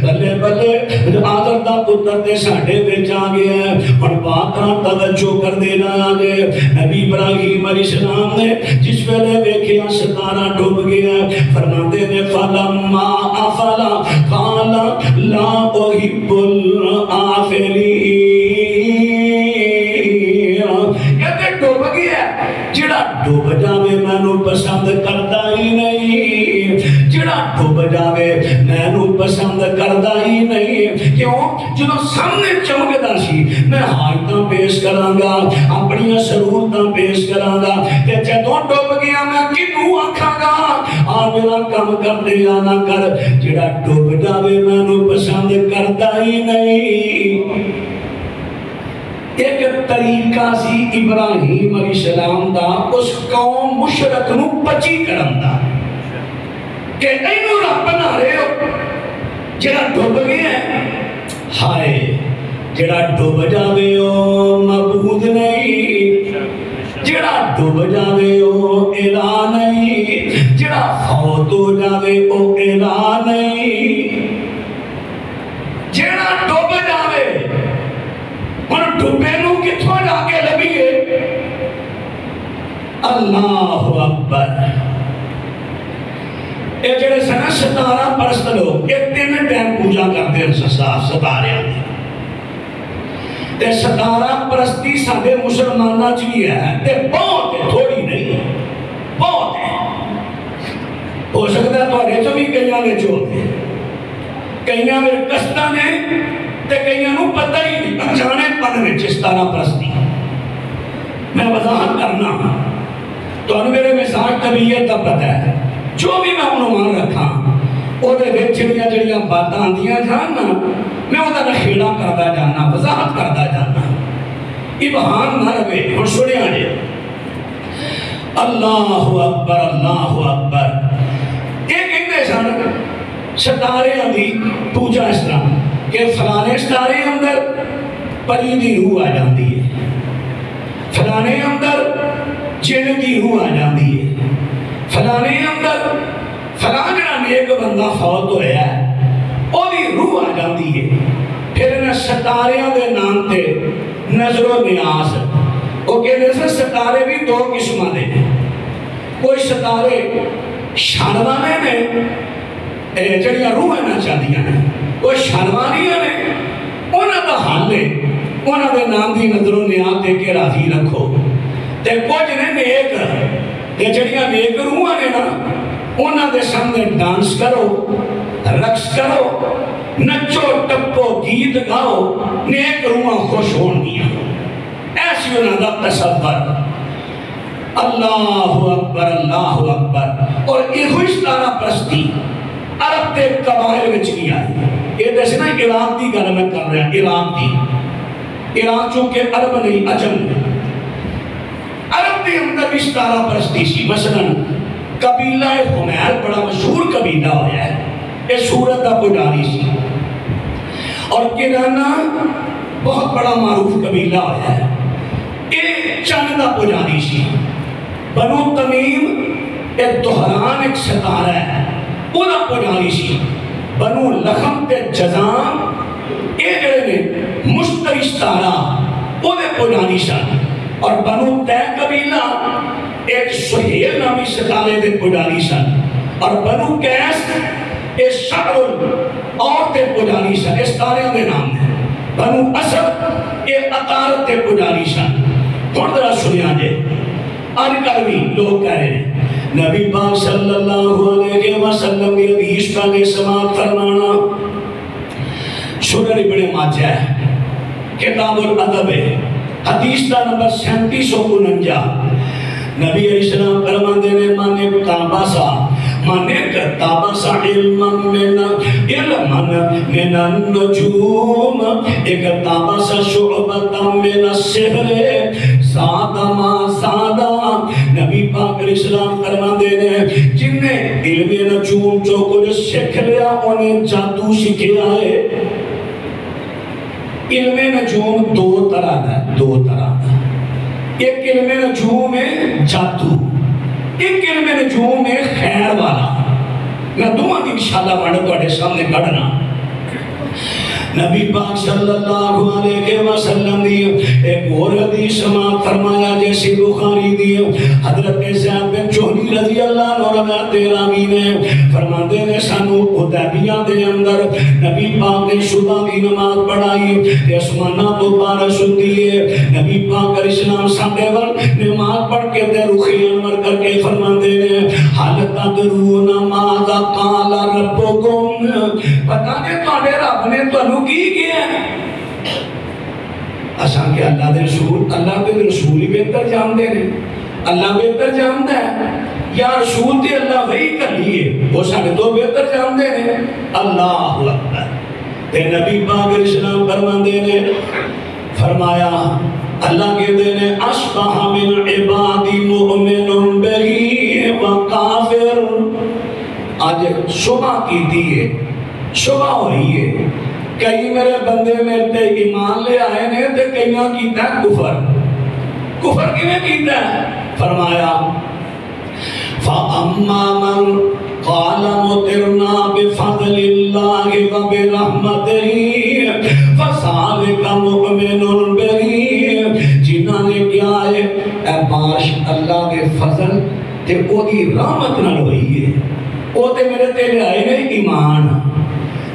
بلے بلے آدر دا پتر دے ساڑھے میں جا گیا ہے، اور باتاں توجہ کر دینا آگے۔ نبی ابراہیم علیہ السلام نے جس ویلے ویکھیا ستارہ ڈوب گیا، فرماندے نے فلما افلا قال لا احب الآفلین۔ جڑا ڈوب جاوے میں نو پسند کردا ہی نہیں، جڑا ڈوب جاوے میں نو پسند کردا ہی نہیں۔ کیوں؟ جدو سامنے چمکدا سی میں حاجتاں پیش کراں گا، اپنی ضرورتاں پیش کراں گا، تے جدوں ڈوب گیا میں کنوں آکھاں گا آ میرا کم کر دے یا نہ کر۔ جڑا ڈوب جاوے میں نو پسند کردا ہی نہیں۔ ایک طریقہ سی ابراہیم علیہ السلام دا اس قوم مشرک نو پچی کرن دا کہ اینو رب بنا رہے ہو، جڑا ڈوب گیا ہے ہائے، جڑا ڈوب جاوے ہو معبود نہیں، جڑا ڈوب جاوے ہو الہ نہیں، جڑا فوت ہو جاوے ہو الہ نہیں، جڑا ڈوب جاوے اور ڈوبے نو کتھوں جا کے لبیے۔ اللہ اکبر۔ اے جڑے سنا ستارہ پرست لوگ ایک تین ٹائم پوجا کرتے ہیں ستارے آنے، تے ستارہ پرستی ساڑھے مسلمانہ چلی ہے، تے بہت ہے، تھوڑی نہیں، بہت ہے۔ ہو سکتا ہے تو آرے تو بھی کئیاں نے جو دے، کئیاں میرے کستہ نے، تے کئیاں نو پتہ ہی نہیں، انجانے پن میں ستارہ پرستی۔ میں وضاحت کرنا تو انہوں میرے مزاج طبیعت کا پتہ ہے، جو بھی میں عنوان رکھا وہ دے ویچ جڑیاں باتاں دیاں جاننا، میں وہ دا نخیڑا کردہ جاننا، وضاحت کردہ جاننا، ابہان نہ روے اور سنے آجے۔ اللہ اکبر، اللہ اکبر۔ ایک انسان ستارے دی پوجا اس طرح کہ فلانے ستارے اندر پری دی روح آ جاندی ہے، فلانے اندر جن دی روح آ جاندی ہے، فلانے اندر فلان جڑا نیک بندہ فوت ہویا ہے او دی روح آ جاندی ہے۔ پھر انہیں ستاریاں دے نام تے نظر و نیاز، وہ کہنے سے ستارے بھی دو قسمہ دے، کوئی ستارے شانوانے نے جڑیاں روح ہے نہ چاہدیاں ہیں، وہ شانوانیاں نے انہاں دا حال لے، انہاں دے نام دی نظر و نیاز دے کے راضی رکھو۔ تے کچھ نے نیک تے جڑیاں نیک روحاں نے نا انہاں دے سامنے ڈانس کرو، رقص کرو، نچو ٹپو گیت گاؤ، نیک روحاں خوش ہون گیا۔ اے ایسی انہوں نے تصور اللہ اکبر اللہ اکبر اور یہ ہوئی ستارہ پرستی عرب کے قبائل وچ نہیں آئی یہ جیسے نا عراق کی گل میں کر رہا ہیں عراق چونکہ عرب نہیں عجم عرب کے اندر بھی ستارہ پرستی سی مثلا قبیلہ حمیر بڑا مشہور قبیلہ ہویا ہے یہ سورت کا پجاری سی اور کنانا بہت بڑا معروف قبیلہ ہویا ہے یہ چند کا پجاری سی بنو تمیم ایک دہران ایک ستارہ ہے وہ دا پجاری سی بنو لخم تے جزام یہ جڑے نے مشتری ستارہ وہ دے پجاری سن اور بنو تے قبیلہ ایک سہیل نامی ستارے دے پجاری سن اور بنو کیس ایک شعر اور تے پجاری سن اس ستارے دے نام ہے بنو اسد ایک اطارت تے پجاری سن تھوڑا ذرا سنیا جے آج کل بھی لوگ کہہ رہے ہیں نبی پاک صلی اللہ علیہ وسلم کی حدیث کا نے سماعت فرمانا سنن ابن ماجہ ہے کتاب الادب ہے حدیث کا نمبر 3749 نبی علیہ السلام فرماتے ہیں مانے تابسا مانے تابسا علما من النجوم ایک تابسا شعبتا من السحر سادہ ما سادہ نبی پاک علیہ السلام فرماتے ہیں جن نے علم نجوم جو کچھ سکھ لیا انہیں جادو سکھیا ہے علم نجوم دو طرح ہے ایک علم نجوم ہے جادو ایک علم نجوم ہے خیر والا میں دعا کی انشاءاللہ بڑھے توڑے سامنے کڑنا نبی پاک صلی اللہ علیہ وسلم دی ایک اور حدیث سماعت فرمایا جیسے بخاری دی حضرت زید بن جوہنی رضی اللہ عنہ روایت راوی نے فرماتے ہیں سانو حدیبیہ دے اندر نبی پاک نے صبح کی نماز پڑھائی آسماناں تو بارش ہوتی ہے نبی پاک علیہ السلام ساڈے ول نماز پڑھ کے تے رخ انور کر کے فرماتے ہیں حال تدرون ماذا قال ربکم پتہ نہیں تواڈے رب نے تانوں کی کیا ہے اساں کہ اللہ دے رسول ہی بہتر جانتے ہیں اللہ بہتر جانتا ہے یا رسول تے اللہ وہی کر لیے وہ سارے تو بہتر جانتے ہیں اللہ اکبر تے نبی پاک علیہ السلام فرماندے نے فرمایا اللہ کہتے ہیں اصبح من عبادی مؤمن بری و کافر آج صبح کی دیئے صبح ہوئی ہے کئی میرے بندے میرے تے ایمان لے آئے نے تے کئیاں کیتا ہے کفر کیویں کیتا ہے فرمایا فَأَمَّا مَنْ قَالَ مُطِرْنَا بِفَضْلِ اللَّهِ وَبِرَحْمَتِهِ فَذَلِكَ مُؤْمِنٌ بِهِ جنہاں نے کیا ہے اے بارش اللہ کے فضل تے او دی رحمت نال ہوئی ہے او تے میرے تے لے آئے نے ایمان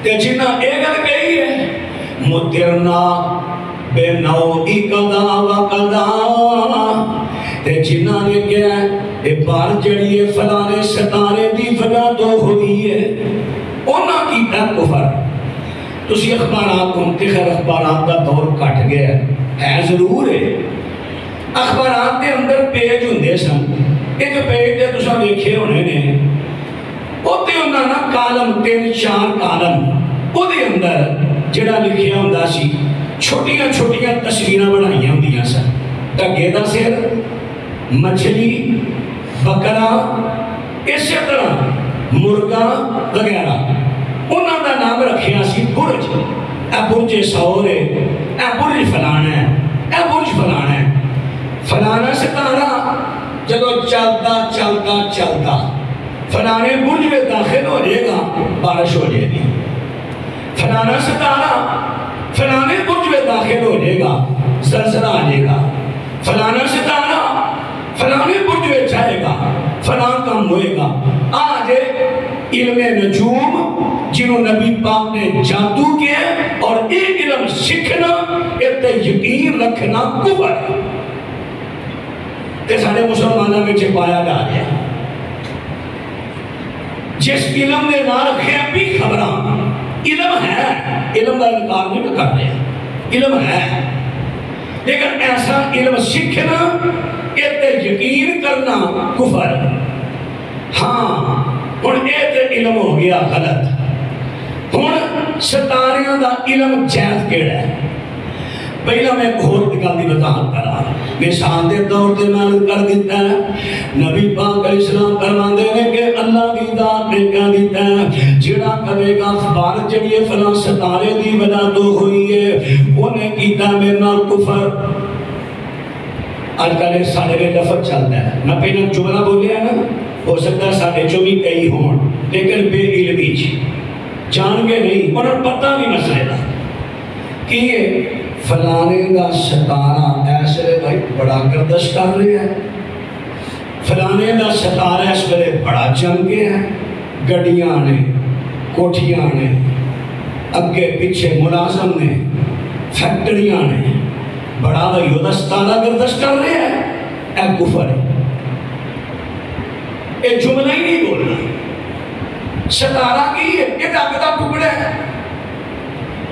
تے جنہ ایک گل کہی ہے مطرنا بے نوعی قضا و قضا تے جنہ نے کیا ہے اے بار جڑی ہے فلانے ستارے دی وجہ تو ہوئی ہے اونا کی کفر تسی اخبارات گھومتے خیر اخبارات کا دور کٹ گیا ہے ضرور ہے اخبارات کے اندر پیج ہوندے سن ایک پیج تے تساں دیکھے ہونے نے اوتے انہاں نا کالم 3-4 کالم او دے اندر جڑا لکھیا ہوندا سی چھوٹیاں چھوٹیاں تصویراں بنائیاں ہوندیاں سن ٹگے دا سر مچھلی بکرا اسی طرح مرغا وغیرہ انہاں دا نام رکھیا سی برج اے برج سور ہے اے برج فلانا ہے اے برج فلانا ہے فلانا ستارہ جدو چلتا فلانے برج میں داخل ہو جائے گا بارش ہو جائے گی فلانا ستارہ فلانے برج میں داخل ہو جائے گا زلزلہ آ جائے گا فلانا ستارہ فلانے برج میں جائے گا فلان کام ہوئے گا آج علم نجوم جنہوں نبی پاک نے جادو کیا اور ایک علم سکھنا ایک یقین رکھنا کفر ہے تے سارے مسلمانوں میں چھپایا جا رہا ہے جس علم نے نہ رکھے بھی خبراں علم ہے علم کا انکار نہیں کر رہے علم ہے لیکن ایسا علم سیکھنا یہ یقین کرنا کفر. ہاں ہن یہ علم ہو گیا غلط. ہن ستاریاں دا علم جائز کیڑا ہے؟ پہلا میں ایک اور گل دی وضاحت کرا. مثال دے طور تے میں کر دیتا ہے نبی پاک علیہ السلام فرماندے نے کہ اللہ دی ذات نے کہہ دیتا ہے جڑا کہے گا بارش جڑی فلاں ستارے دی وجہ تو ہوئی ہے انہیں کیتا میرے نال کفر. آج کل سارے میں لفظ چلتا ہے. میں پہلے جملہ بولیا نا ہو سکتا ہے سارے جو بھی کئی ہون لیکن بے علمی جان کے نہیں انہوں پتہ نہیں مسئلے دا کہ فلانے دا ستارہ ایسے بھائی بڑا گردش کر رہے ہیں, فلانے دا ستارہ اس ویلے بڑا جم گیا ہے, گڈیاں نے کوٹھیاں نے اگے پیچھے ملازم نے فیکٹریاں نے بڑا بھائی دا ستارہ گردش کر رہے ہیں. اے کفر ہے, یہ جملہ ہی نہیں بولنا. ستارہ کی ہے یہ رب دا ٹکڑا ہے.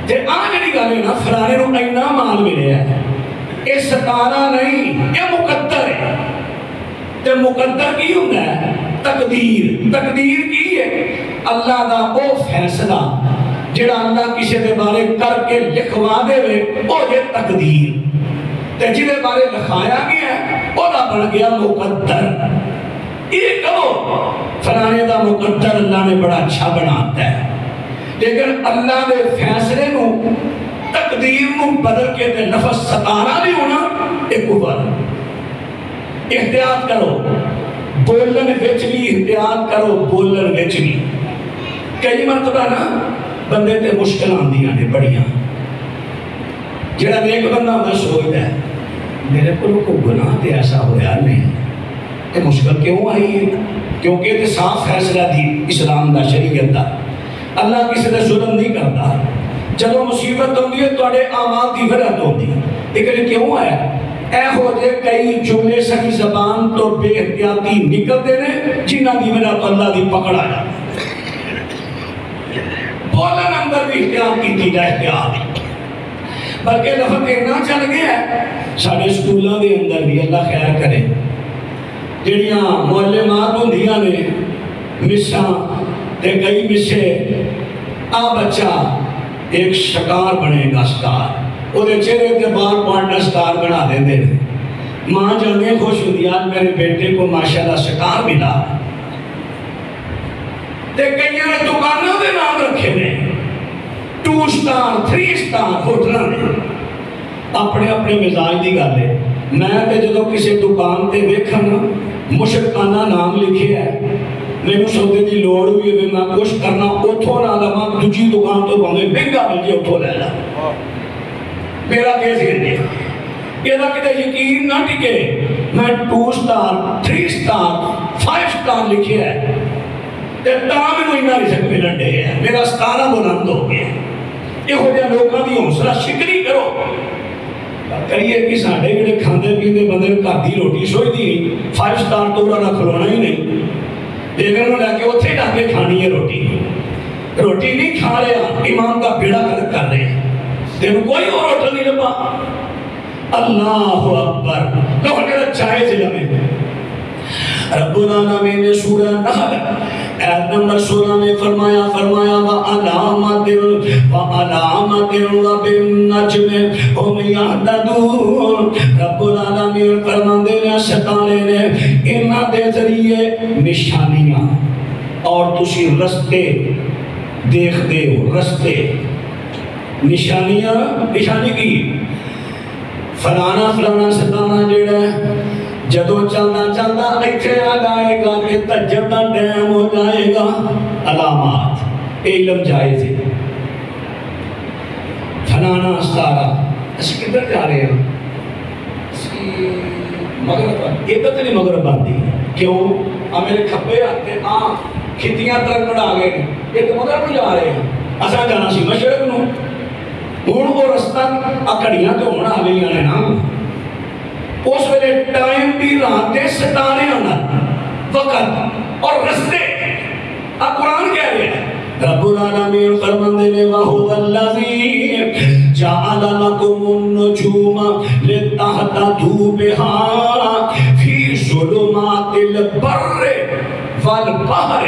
تے آ جڑی گل ہے نا فلانے نو اینا مال ملیا ہے یہ ستارہ نہیں یہ مقدر ہے. تے مقدر کی ہوندا ہے؟ تقدیر. تقدیر کی ہے؟ اللہ دا او فیصلہ جڑا اللہ کسی دے بارے کر کے لکھوا دے وے او یہ تقدیر. تے جدے بارے لکھایا گیا ہے او دا بن گیا مقدر. یہ کہو فلانے دا مقدر اللہ نے بڑا اچھا بناتا ہے لیکن اللہ دے فیصلے نو تقدیر نو بدل کے دے لفظ ستارہ بھی ہونا ایک کفر. احتیاط کرو بولن وچ بھی, احتیاط کرو بولن وچ بھی. کئی مرتبہ نا بندے تے مشکل آندیاں نے بڑیاں. جڑا نیک بندہ ہوتا سوچتا ہے میرے کو گناہ تے ایسا ہویا نہیں, یہ مشکل کیوں آئی ہے؟ کیونکہ یہ صاف فیصلہ دی اسلام دا شریعت دا. اللہ کسی نے ظلم نہیں کرتا. جب مصیبت ہوندی ہے تو اعمال دی غلط ہوندی ہے. لیکن کیوں آیا؟ اے ہو جے کئی جملے سکی زبان تو بے احتیاطی نکلتے ہیں جنہ دی وجہ تو اللہ دی پکڑ آیا. بولن اندر بھی احتیاط کی جائے احتیاط بلکہ لفظ اتنا چل گیا ہے سارے سکولوں کے اندر بھی اللہ خیر کرے جڑیاں معلمات ہوندیاں نے مساں تے کئی مسے آ بچہ ایک شکار بنے گا سٹار وہ چہرے تے بال پانڈا سٹار بنا دیں دے. ماں جانے خوش ہوتی آج میرے بیٹے کو ماشاءاللہ سٹار ملا. تے کئیاں نے دکانوں دے نام رکھے نے 2 سٹار 3 سٹار ہوٹلاں نے اپنے اپنے مزاج دی گل ہے. میں تے جدوں کسی دکان تے ویکھن مشرکانہ نام لکھے ہے میں سودے دی لوڑ ہوئی ہے میں کچھ کرنا اتھوں نہ لما دوجی دکان تو بھاویں مہنگا مل جائے اتھوں لے لا. میرا کیس ہے یہ نہ کتے یقین نہ ٹکے میں 2 سٹار 3 سٹار 5 سٹار لکھے ہے تے تاں میں نہ رزق ملن دے ہے میرا ستارہ بلند ہو گیا. یہ ہو جائے لوگوں کی حوصلہ شکری کرو کریے کہ ساڑھے جڑے کھاندے پیندے بندے گھر دی روٹی سوئی دی 5 سٹار تو نہ کھلونا ہی نہیں لیکن انہوں نے کہ اتھے ڈا کے کھانی ہے روٹی نہیں کھا رہے امام کا بیڑا غلط کر رہے ہیں تیرے کوئی اور ہوٹل نہیں لبا. اللہ اکبر لوگ جڑا چاہے سے لمے رب العالمین نے سورہ نحل آیت نمبر 16 میں فرمایا وَعَلَامَةٍ وَبِالنَّجْمِ هُمْ يَهْتَدُونَ. رب العالمین فرماندے نے ستارے نے انہاں دے ذریعے نشانیاں اور تسی رستے دیکھ دے ہو رستے نشانیاں نشانی کی فلانا فلانا ستارہ جڑا ہے جدو چلنا چلنا ایتھے آ جائے گا کہ تجر دا ٹائم ہو جائے گا. علامات علم جائز ہے. فلانا ستارہ اسی کدھر جا رہے ہیں مغرب ادھر نہیں مغرب آتی کیوں میرے کھپے آتے کھتیاں ترکڑ آ گئے یہ تو مغرب جا رہے ہیں اساں جانا سی مشرق نو. ہوں وہ رستہ اکڑیاں تو ہونا آ گئی نے نا اس ویلے ٹائم بھی رات دے ستارے ہونا وقت اور رستے اب قرآن کہہ رہے ہیں رب العالمین فرماندے نے وَهُوَ الَّذِي جَعَلَ لَكُمُ النُّجُومَ لِتَهْتَدُوا بِهَا فِي ظُلُمَاتِ الْبَرِّ وَالْبَحْرِ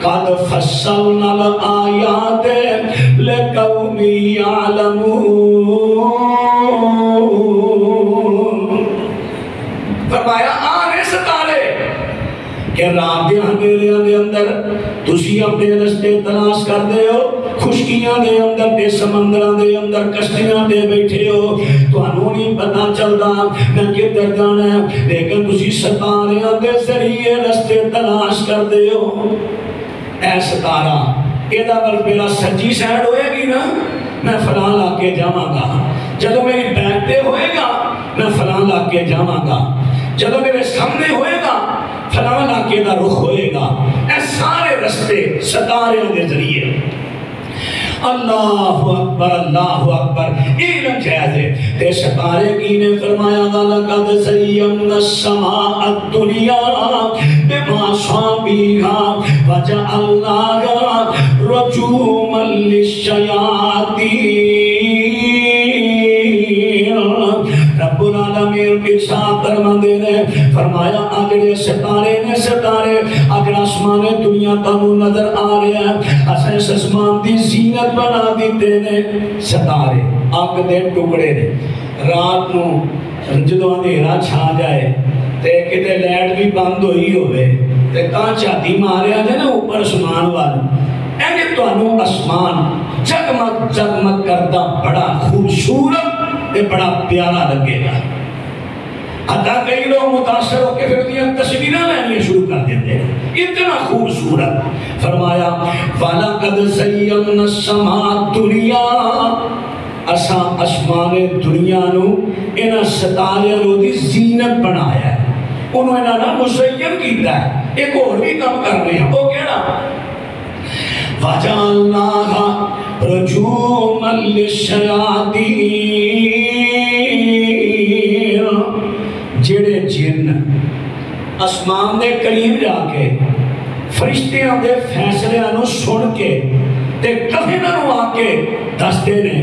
قَدْ فَصَّلْنَا الْآيَاتِ لِقَوْمٍ يَعْلَمُونَ۔ فرمایا آنے ستارے کہ رات دے اندھیریاں دے اندر تسی اپنے رستے تلاش کر دے ہو، خشکیاں دے اندر تے سمندراں دے اندر کشتیاں دے بیٹھے ہو، تانوں نہیں پتہ چلدا میں کدھر جانا ہے، لیکن تسی ستاریاں دے ذریعے رستے تلاش کر دے ہو۔ اے ستارہ ایدہ بل میرا سجی سائڈ ہوئے گی نا میں فلاں علاقے جاواں گا، جدو میری بیک تے ہوئے گا میں فلاں علاقے جاواں گا، جدو میرے سامنے ہوئے گا فلاں علاقے دا رخ ہوئے گا۔ اے سارے رستے ستاریاں دے ذریعے۔ اللہ اکبر اللہ اکبر، علم جائز ہے تے ستارے کی نے فرمایا وَلَقَدْ زَيَّنَّا السَّمَاءَ الدُّنْيَا بِمَصَابِيحَ وَجَعَلْنَاهَا رُجُومًا لِلشَّيَاطِينِ۔ رب العالمین ارشاد فرماندے نے فرمایا اجڑے ستارے نے ستارے اجڑا آسمان دنیا تانوں نظر آ رہا ہے، اساں اس آسمان دی زینت بنا دیتے نے۔ ستارے اگ دے ٹکڑے نے، رات نو جدوں اندھیرا چھا جائے تے کتے لائٹ بھی بند ہوئی ہوئے تے کاں چاتی ماریا جائے نا اوپر آسمان وال، اینج تانوں آسمان جگمگ جگمگ کرتا بڑا خوبصورت تے بڑا پیارا لگے گا۔ حتیٰ کئی لوگ متاثر ہو کے پھر دیا تصویریں لینے شروع کر دیتے ہیں، اتنا خوبصورت۔ فرمایا وَلَقَدْ زَيَّنَّا السَّمَاءَ الدُّنْيَا، اساں آسمان دنیا نو انہاں ستاریاں نو دی زینت بنایا ہے، انہوں انہاں نا مزین کیتا ہے۔ ایک اور بھی کام کر رہے ہیں، وہ کہنا وَجَعَلْنَاهَا رُجُومًا لِلشَّيَاطِينِ، جڑے جن آسمان دے قریب جا کے فرشتیاں دے فیصلیاں نو سن کے تے کبھی نہ آ کے دستے نے،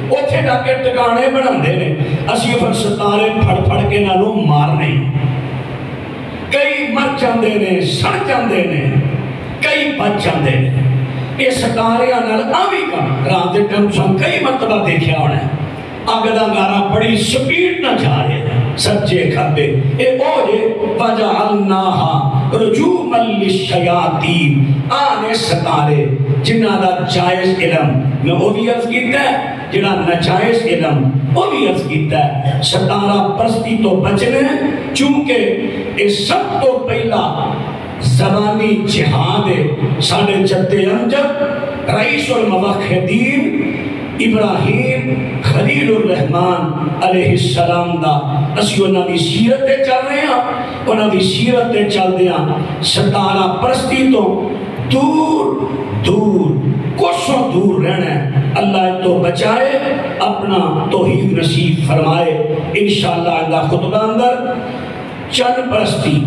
اوتھے جا کے ٹکانے بناندے نے، اسی پھر ستارے پھڑ پھڑ کے نالوں مارنے، کئی مر جاندے نے، سڑ جاندے نے، کئی بچ جاندے نے۔ یہ ستاریاں نال آوی کم رات دے ٹائم سن کئی مرتبہ دیکھیا ہونا ہے، اگ دا گارا بڑی سپیڈ نہ جا رہے ہیں سچے کھبے، اے اوجے وَجَعَلْنَاهَا رُجُومًا لِلشَّيَاطِينِ، آنے ستارے جنہ دا جائز علم میں وہ بھی عرض کیتا ہے، جنہ ناجائز علم وہ بھی عرض کیتا ہے، ستارہ پرستی تو بچنے چونکہ اس سب تو پہلا زمانی جہاد ساڑھے جد امجد رئیس الموحدین ابراہیم خلیل الرحمن علیہ السلام دا، اسی انہاں دی سیرتے چل رہے ہیں، انہاں دی سیرتے چل دیا ستارہ پرستی تو دور دور کوسوں دور رہنا ہے۔ اللہ تو بچائے، اپنا توحید نصیب فرمائے۔ انشاءاللہ اللہ خطبہ اندر چند پرستی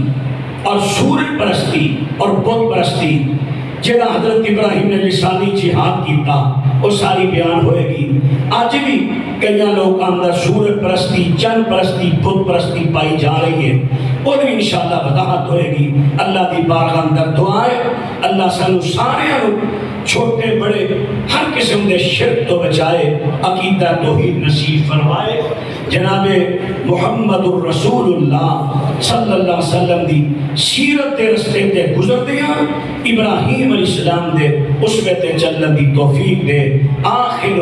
اور سورج پرستی اور بت پرستی جنہا حضرت ابراہیم نے لسانی جہاد کیتا وہ ساری بیان ہوئے گی۔ آج بھی کئی لوگ اندر سورج پرستی، چند پرستی، بت پرستی پائی جا رہی ہے، وہ بھی انشاءاللہ وضاحت ہوئے گی۔ اللہ دی بارگاہ اندر دعائے اللہ سانو سارے چھوٹے بڑے ہر قسم دے شرک تو بچائے، عقیدہ توحید نصیب فرمائے۔ جناب محمد الرسول اللہ صلی اللہ علیہ وسلم دی سیرت دے رستے تے گزر دیا، ابراہیم علیہ السلام دے اس میں تے چلن دی توفیق دے۔ آخر